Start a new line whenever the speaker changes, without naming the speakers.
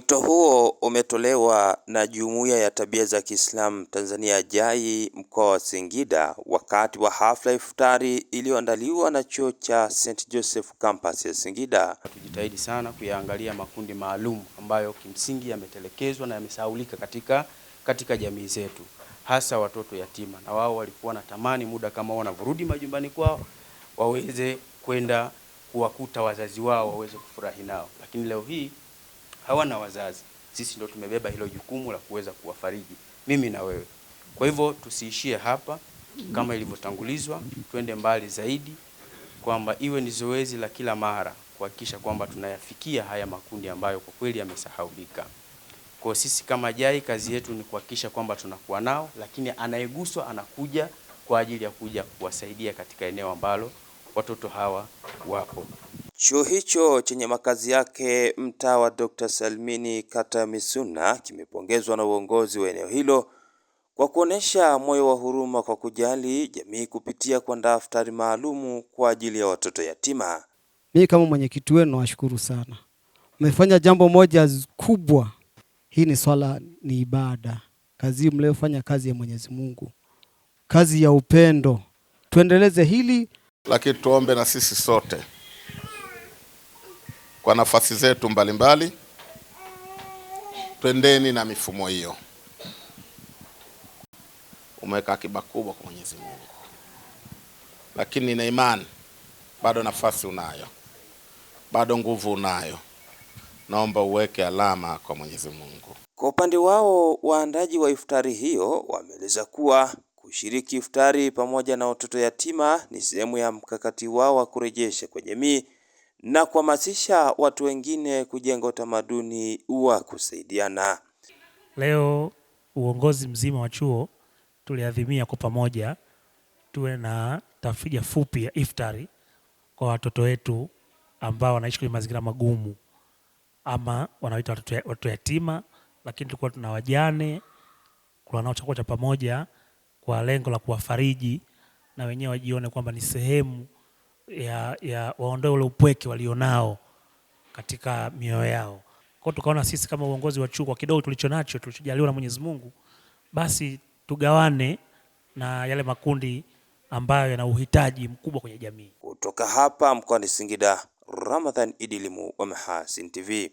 Wito huo umetolewa na Jumuiya ya Tabia za Kiislamu Tanzania JAI mkoa wa Singida wakati wa hafla iftari iliyoandaliwa na chuo cha St. Joseph Campus ya Singida.
Tujitahidi sana kuyaangalia makundi maalum ambayo kimsingi yametelekezwa na yamesahaulika katika jamii zetu, hasa watoto yatima, na wao walikuwa na tamani muda kama wanavurudi majumbani kwao waweze kwenda kuwakuta wazazi wao waweze kufurahi nao, lakini leo hii hawana wazazi. Sisi ndio tumebeba hilo jukumu la kuweza kuwafariji, mimi na wewe. Kwa hivyo tusiishie hapa, kama ilivyotangulizwa, twende mbali zaidi, kwamba iwe ni zoezi la kila mara kuhakikisha kwamba tunayafikia haya makundi ambayo kwa kweli yamesahaulika. Kwa sisi kama JAI, kazi yetu ni kuhakikisha kwamba tunakuwa nao, lakini anayeguswa anakuja kwa ajili ya kuja kuwasaidia katika eneo ambalo watoto hawa wapo.
Chuo hicho chenye makazi yake mtaa wa Dr. Salmini kata Misuna kimepongezwa na uongozi wa eneo hilo kwa kuonesha moyo wa huruma kwa kujali jamii kupitia kuandaa iftari maalumu kwa ajili ya watoto yatima.
Mimi kama mwenyekiti wenu nawashukuru sana. Mmefanya jambo moja kubwa. Hii ni swala, ni ibada. Kazi mliyofanya, kazi ya Mwenyezi Mungu. Kazi ya upendo. Tuendeleze hili,
lakini tuombe na sisi sote kwa nafasi zetu mbalimbali, twendeni na mifumo hiyo. Umeweka akiba kubwa kwa Mwenyezi Mungu, lakini na imani bado nafasi unayo, bado nguvu unayo. Naomba uweke alama kwa Mwenyezi Mungu.
Kwa upande wao, waandaji wa iftari hiyo wameeleza kuwa kushiriki iftari pamoja na watoto yatima ni sehemu ya mkakati wao wa kurejesha kwa jamii na kuhamasisha watu wengine kujenga utamaduni wa kusaidiana.
Leo uongozi mzima wa chuo tuliadhimia kwa pamoja tuwe na tafrija fupi ya iftari kwa watoto wetu ambao wanaishi kwenye mazingira magumu, ama wanaoita watoto yatima, lakini tulikuwa tuna wajane, kwa nao chakula cha pamoja kwa lengo la kuwafariji na wenyewe wajione kwamba ni sehemu ya waondoe ule upweke walionao katika mioyo yao. Kwa tukaona sisi kama uongozi wa chuo, kwa kidogo tulichonacho, tulichojaliwa na Mwenyezi Mungu, basi tugawane na yale makundi ambayo yana uhitaji mkubwa kwenye jamii.
Kutoka hapa mkoani Singida, Ramadhan Idilimu wa Mahasin TV.